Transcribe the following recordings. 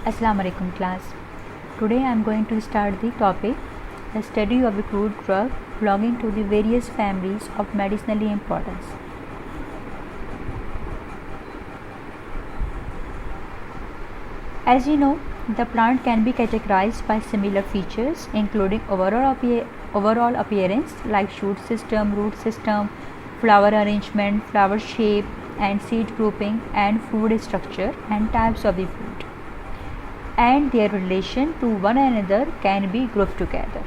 Assalamu alaikum class. Today I am going to start the topic the study of a crude drug belonging to the various families of medicinal importance. As you know, the plant can be categorized by similar features including overall appearance like shoot system, root system, flower arrangement, flower shape and seed grouping and food structure and types of the fruit, and their relation to one another can be grouped together.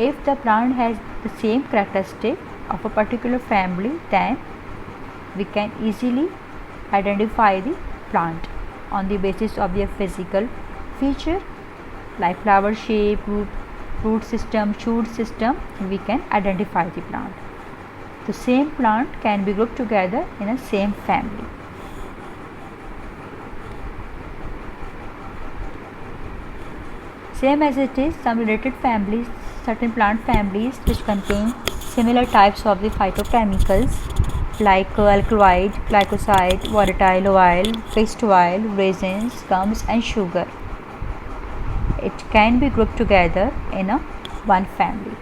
If the plant has the same characteristic of a particular family, then we can easily identify the plant on the basis of their physical feature like flower shape, root system, shoot system. We can identify the plant. The same plant can be grouped together in a same family. Same as it is, some related families, certain plant families which contain similar types of the phytochemicals like alkaloid, glycoside, volatile oil, waste oil, resins, gums and sugar. It can be grouped together in a one family.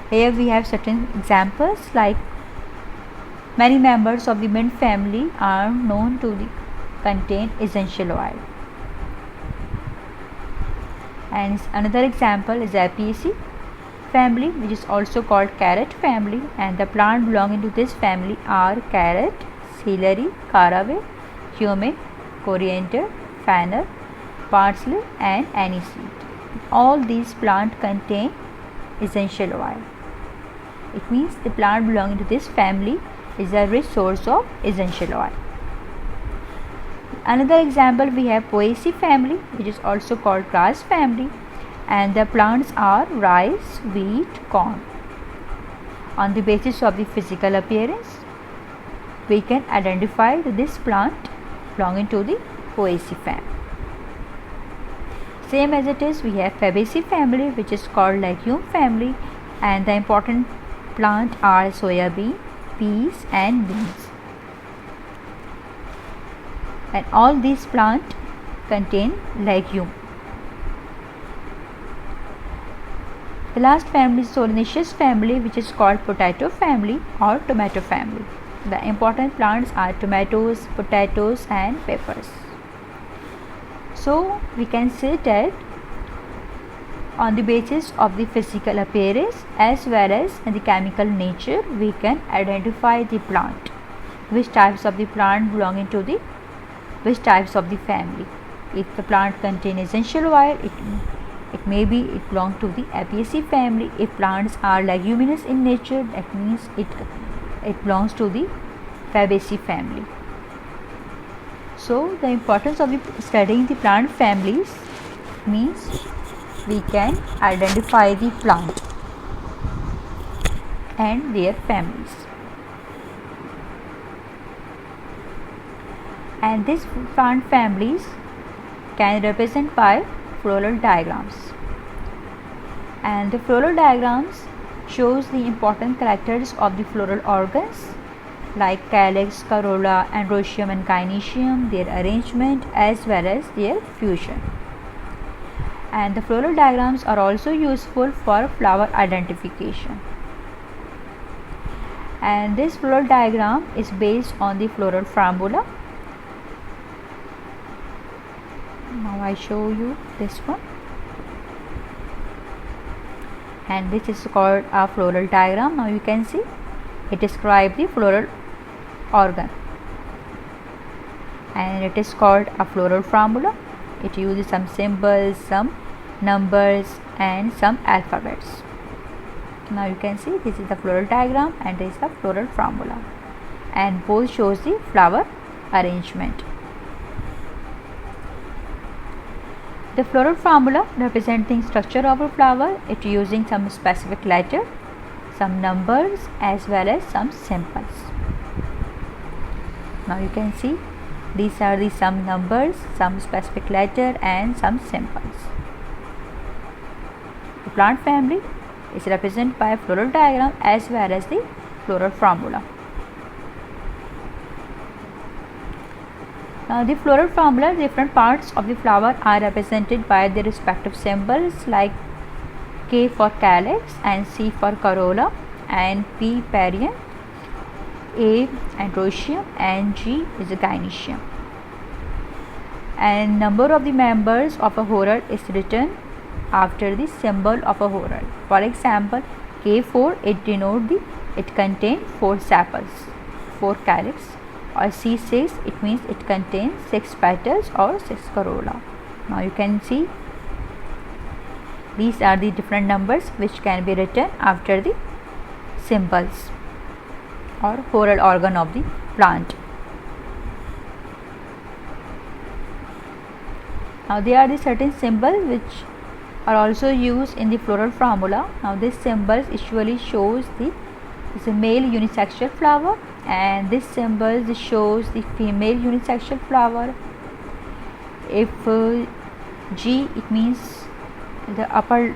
Here we have certain examples like many members of the mint family are known to contain essential oil. And another example is Apiaceae family, which is also called carrot family, and the plant belonging to this family are carrot, celery, caraway, cumin, coriander, fennel, parsley and aniseed. All these plants contain essential oil. It means the plant belonging to this family is a rich source of essential oil. Another example we have Poaceae family, which is also called grass family, and the plants are rice, wheat, corn. On the basis of the physical appearance, we can identify this plant belonging to the Poaceae family. Same as it is, we have Fabaceae family, which is called legume family, and the important plant are soya bean, peas and beans. And all these plants contain legume. The last family is Solanaceous family, which is called potato family or tomato family. The important plants are tomatoes, potatoes and peppers. So we can say that on the basis of the physical appearance as well as the chemical nature, we can identify the plant, which types of the plant belonging to the which types of the family. If the plant contains essential oil, it may be it belongs to the Apiaceae family. If plants are leguminous in nature, that means it belongs to the Fabaceae family. So the importance of studying the plant families means we can identify the plant and their families. And these plant families can represent by floral diagrams. And the floral diagrams shows the important characters of the floral organs like calyx, corolla, androecium and gynoecium, their arrangement as well as their fusion. And the floral diagrams are also useful for flower identification. And this floral diagram is based on the floral formula. Now I show you this one, and this is called a floral diagram. Now you can see it describes the floral organ, and it is called a floral formula. It uses some symbols, some numbers and some alphabets. Now you can see this is the floral diagram and this is the floral formula, and both shows the flower arrangement. The floral formula representing structure of a flower, it using some specific letter, some numbers as well as some symbols. Now you can see these are the some numbers, some specific letter and some symbols. The plant family is represented by a floral diagram as well as the floral formula. The floral formula, different parts of the flower are represented by their respective symbols like K for calyx and C for corolla and P perianth, A androecium and G is a gynoecium. And number of the members of a whorl is written after the symbol of a whorl. For example, K4 it contains 4 sepals, 4 calyx, or C6 it means it contains 6 petals or 6 corolla. Now you can see these are the different numbers which can be written after the symbols or whorl organ of the plant. Now there are the certain symbols which are also used in the floral formula. Now this symbol usually shows is a male unisexual flower, and this symbol shows the female unisexual flower. If G, it means the upper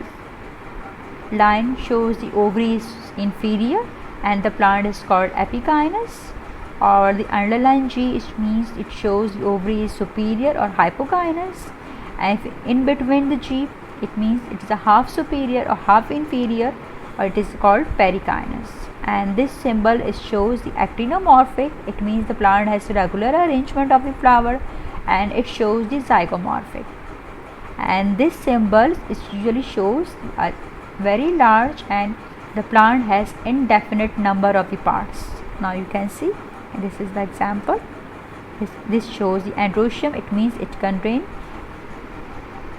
line shows the ovary is inferior and the plant is called epigynous, or the underline G, it means it shows the ovary is superior or hypogynous, and if in between the G, it means it is a half superior or half inferior, or it is called perigynous. And this symbol shows the actinomorphic, it means the plant has regular arrangement of the flower, and it shows the zygomorphic. And this symbol usually shows a very large and the plant has indefinite number of the parts. Now you can see this is the example. This shows the androecium, it means it contains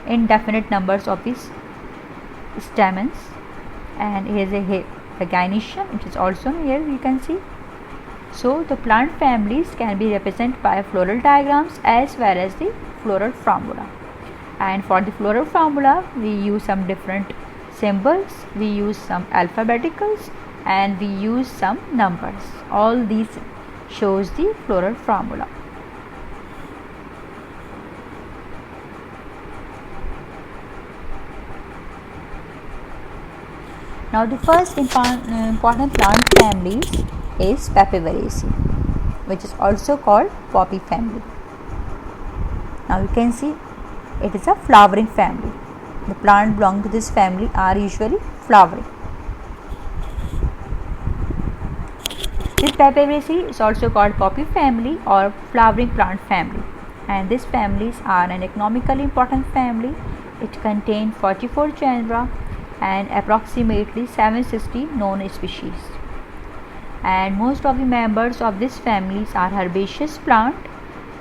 indefinite numbers of these stamens, and here is a gynoecium, it is also here you can see. So the plant families can be represented by floral diagrams as well as the floral formula. And for the floral formula we use some different symbols, we use some alphabeticals, and we use some numbers. All these shows the floral formula. Now the first important plant family is Papaveraceae, which is also called poppy family. Now you can see it is a flowering family. The plant belonging to this family are usually flowering. This Papaveraceae is also called poppy family or flowering plant family, and these families are an economically important family. It contains 44 genera and approximately 760 known species, and most of the members of these families are herbaceous plant,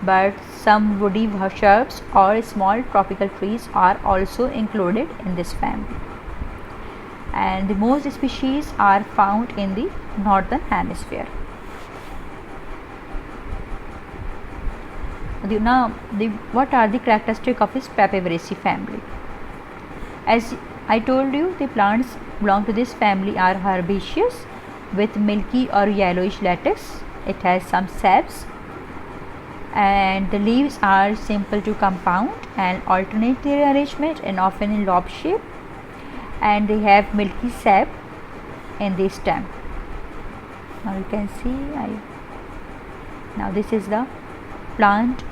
but some woody shrubs or small tropical trees are also included in this family, and the most species are found in the northern hemisphere. What are the characteristics of this Papaveraceae family? As I told you, the plants belong to this family are herbaceous with milky or yellowish latex. It has some saps, and the leaves are simple to compound and alternate their arrangement and often in lobe shape, and they have milky sap in the stem. Now you can see now this is the plant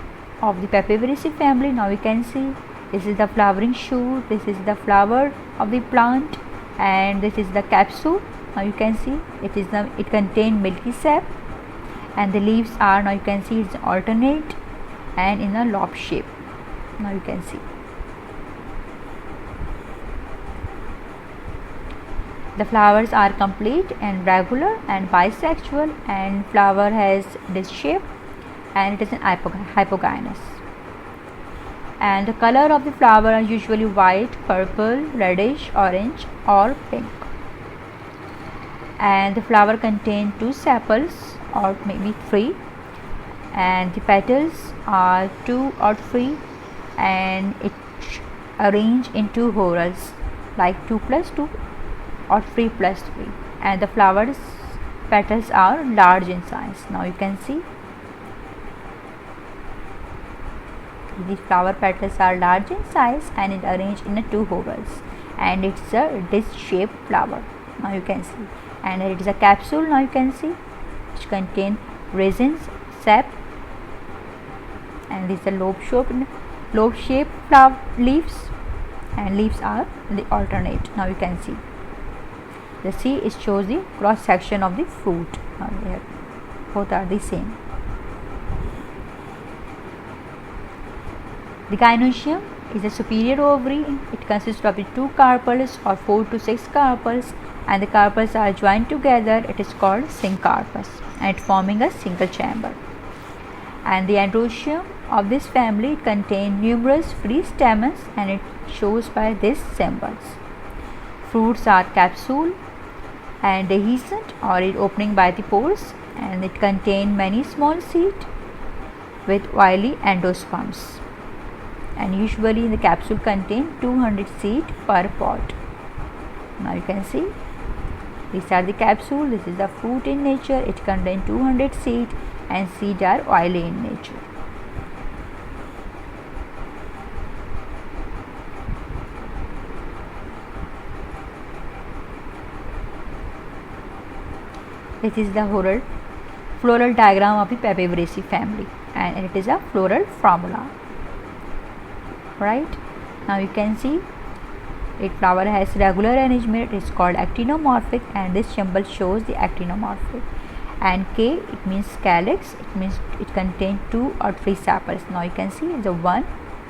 of the Papaveraceae family. Now you can see this is the flowering shoot, this is the flower of the plant, and this is the capsule. Now you can see it contains milky sap, and the leaves are, now you can see it's alternate and in a lobe shape. Now you can see the flowers are complete and regular and bisexual, and flower has this shape and it is an hypogynous. And the color of the flower are usually white, purple, reddish, orange or pink. And the flower contains 2 sepals or maybe 3, and the petals are 2 or 3, and it arranged in 2 whorls like 2 plus 2 or 3 plus 3, and the flowers petals are large in size. Now you can see the flower petals are large in size and it arranged in 2 whorls, and it's a disc-shaped flower. Now you can see, and it is a capsule. Now you can see which contain resins, sap, and these are lobe shaped leaves, and leaves are the alternate. Now you can see the C is shows the cross section of the fruit. Now here both are the same. The gynoecium is a superior ovary. It consists of the 2 carpels or 4 to 6 carpels, and the carpels are joined together. It is called syncarpus, and forming a single chamber. And the androecium of this family contains numerous free stamens, and it shows by these symbols. Fruits are capsule and dehiscent or is opening by the pores, and it contains many small seeds with oily endosperms. And usually the capsule contains 200 seeds per pod. Now you can see these are the capsule. This is the fruit in nature. It contains 200 seeds, and seeds are oily in nature. This is the floral diagram of the Papaveraceae family, and it is a floral formula. Right, now you can see its flower has regular arrangement. It is called actinomorphic, and this symbol shows the actinomorphic. And K, it means calyx. It means it contains 2 or 3 sepals. Now you can see the 1,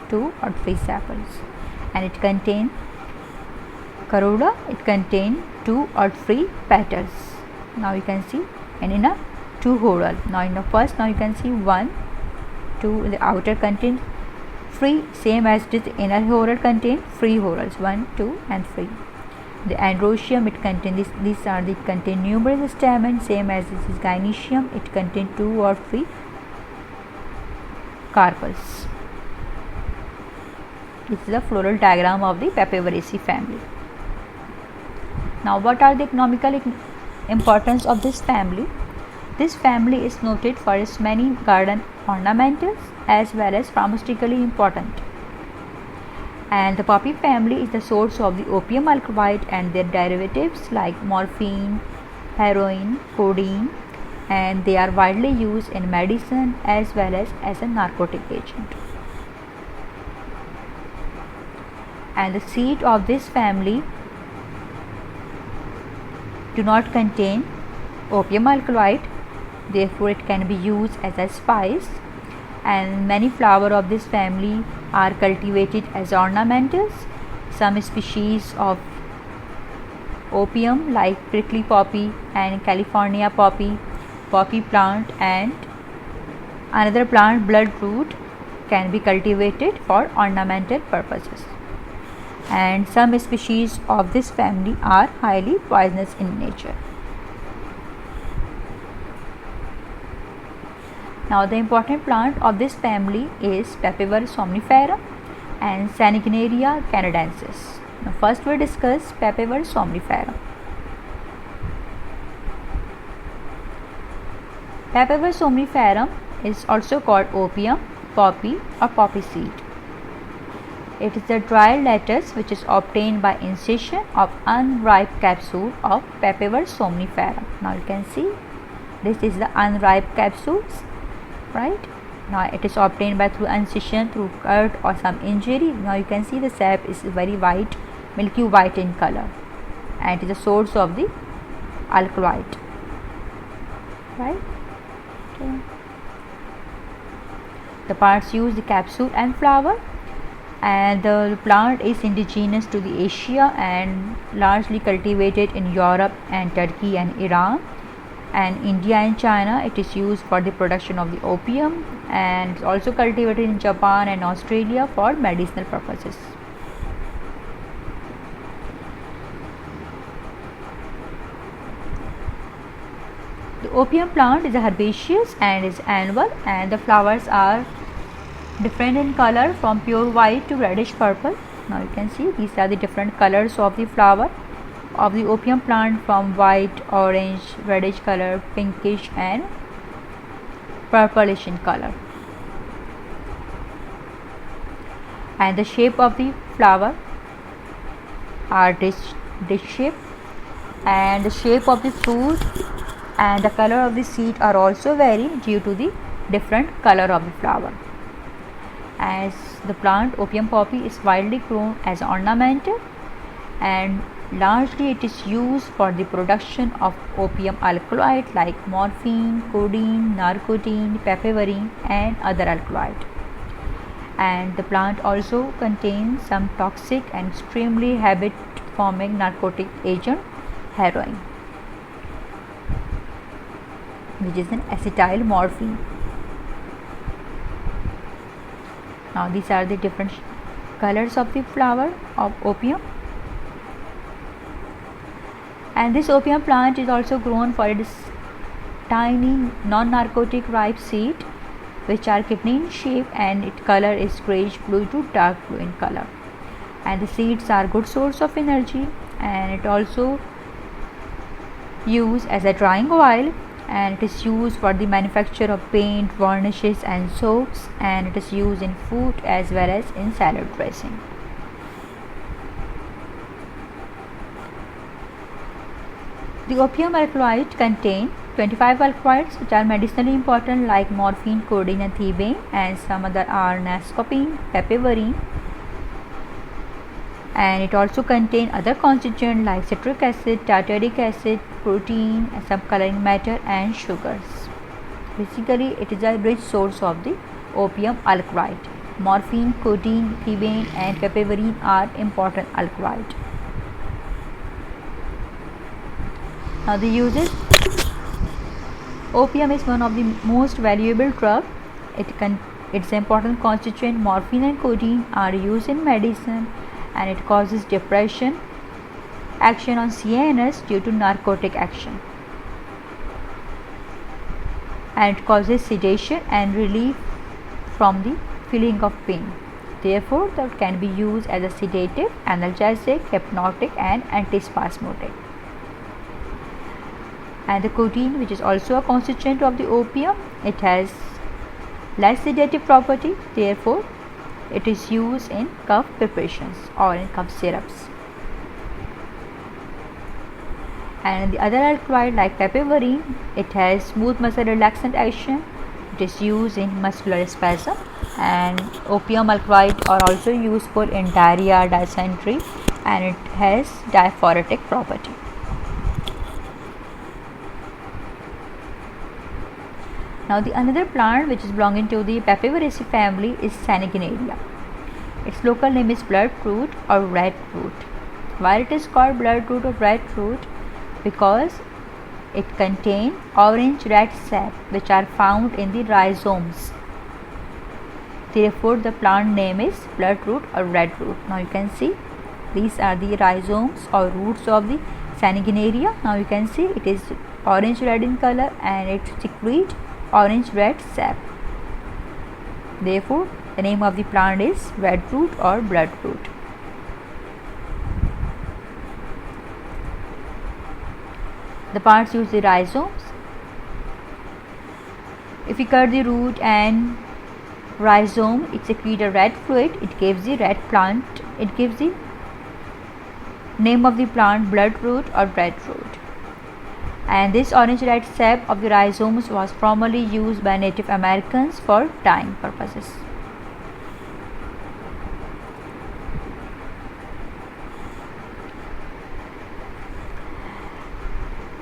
2 or 3 sepals. And it contains corolla. It contains 2 or 3 petals. Now you can see, and in a 2 whorl. Now in the first, now you can see 1, 2. The outer contains free, same as the inner whorl contain free whorls 1, 2 and 3. The androecium, it contains contain numerous stamens, same as this is gynoecium. It contains 2 or 3 carpels. This is the floral diagram of the Papaveraceae family. Now what are the economical importance of this family? This family is noted for its many garden ornamentals as well as pharmaceutically important. And the poppy family is the source of the opium alkaloid and their derivatives like morphine, heroin, codeine, and they are widely used in medicine as well as a narcotic agent. And the seed of this family do not contain opium alkaloid, therefore it can be used as a spice. And many flowers of this family are cultivated as ornamentals. Some species of opium like prickly poppy and California poppy, poppy plant, and another plant bloodroot can be cultivated for ornamental purposes. And some species of this family are highly poisonous in nature. Now the important plant of this family is Papaver somniferum and Sanguinaria canadensis. Now first we discuss Papaver somniferum. Papaver somniferum is also called opium, poppy or poppy seed. It is a dry lettuce which is obtained by incision of unripe capsule of Papaver somniferum. Now you can see this is the unripe capsules. Right, now it is obtained by through incision, through cut or some injury. Now you can see the sap is very white, milky white in color, and it is a source of the alkaloid. Right, okay. The plants use the capsule and flower, and the plant is indigenous to the Asia and largely cultivated in Europe and Turkey and Iran. And India and China, it is used for the production of the opium, and it's also cultivated in Japan and Australia for medicinal purposes. The opium plant is a herbaceous and is annual, and the flowers are different in color from pure white to reddish purple. Now you can see these are the different colors of the flower of the opium plant, from white, orange, reddish color, pinkish and purplish in color. And the shape of the flower are dish shape, and the shape of the fruit and the color of the seed are also vary due to the different color of the flower. As the plant opium poppy is widely grown as ornamental, and largely it is used for the production of opium alkaloid like morphine, codeine, narcotine, papaverine, and other alkaloid. And the plant also contains some toxic and extremely habit forming narcotic agent, heroin, which is an acetyl morphine. Now these are the different colors of the flower of opium. And this opium plant is also grown for its tiny non-narcotic ripe seed, which are kidney in shape, and its color is grayish blue to dark blue in color. And the seeds are good source of energy, and it also used as a drying oil, and it is used for the manufacture of paint, varnishes, and soaps, and it is used in food as well as in salad dressing. The opium alkaloid contain 25 alkaloids which are medicinally important like morphine, codeine, and thebaine, and some other are nascopine, papaverine, and it also contain other constituents like citric acid, tartaric acid, protein, and some coloring matter, and sugars. Basically, it is a rich source of the opium alkaloid. Morphine, codeine, thebaine, and papaverine are important alkaloids. Now the uses. Opium is one of the most valuable drug. Its important constituent morphine and codeine are used in medicine, and it causes depression, action on CNS due to narcotic action, and it causes sedation and relief from the feeling of pain. Therefore, that can be used as a sedative, analgesic, hypnotic, and antispasmodic. And the codeine, which is also a constituent of the opium, it has less sedative property. Therefore, it is used in cough preparations or in cough syrups. And the other alkaloid like papaverine, it has smooth muscle relaxant action. It is used in muscular spasm, and opium alkaloid are also useful in diarrhea, dysentery, and it has diaphoretic property. Now the another plant which is belonging to the Papaveraceae family is Sanguinaria. Its local name is bloodroot or redroot. Why it is called bloodroot or redroot? Because it contains orange red sap which are found in the rhizomes. Therefore the plant name is bloodroot or redroot. Now you can see these are the rhizomes or roots of the Sanguinaria. Now you can see it is orange red in color and it secretes orange red sap. Therefore the name of the plant is redroot or bloodroot. The parts use the rhizomes. If you cut the root and rhizome, it secretes a red fluid. It gives the red plant. It gives the name of the plant bloodroot or redroot. And this orange red sap of the rhizomes was formerly used by Native Americans for dyeing purposes.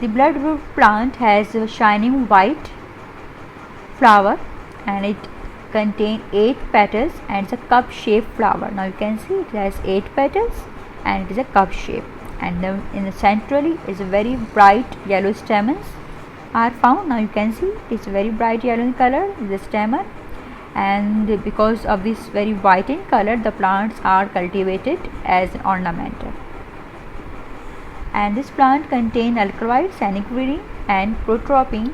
The bloodroot plant has a shining white flower and it contains 8 petals and it's a cup shaped flower. Now you can see it has 8 petals and it is a cup shape, and then in the centrally is a very bright yellow stamens are found. Now you can see it is very bright yellow in color, the stamen, and because of this very white in color the plants are cultivated as an ornamental. And this plant contains alkaloid saniguinine and protropine,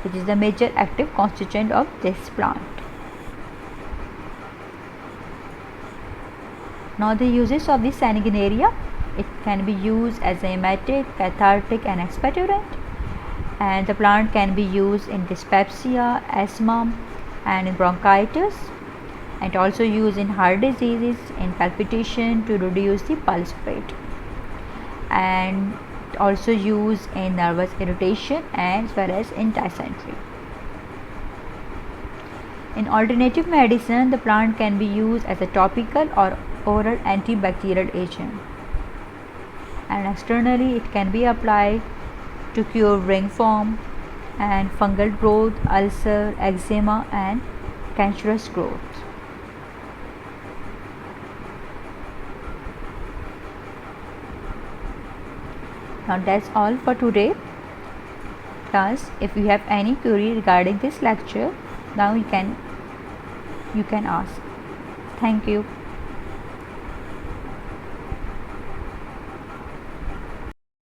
which is the major active constituent of this plant. Now the uses of this Sanguinaria, it can be used as a emetic, cathartic, and expectorant, and the plant can be used in dyspepsia, asthma, and in bronchitis, and also used in heart diseases, in palpitation to reduce the pulse rate, and also used in nervous irritation as well as in dysentery. In alternative medicine, the plant can be used as a topical or oral antibacterial agent. And externally, it can be applied to cure ringworm and fungal growth, ulcer, eczema, and cancerous growth. Now that's all for today. Class, if you have any query regarding this lecture, now you can ask. Thank you.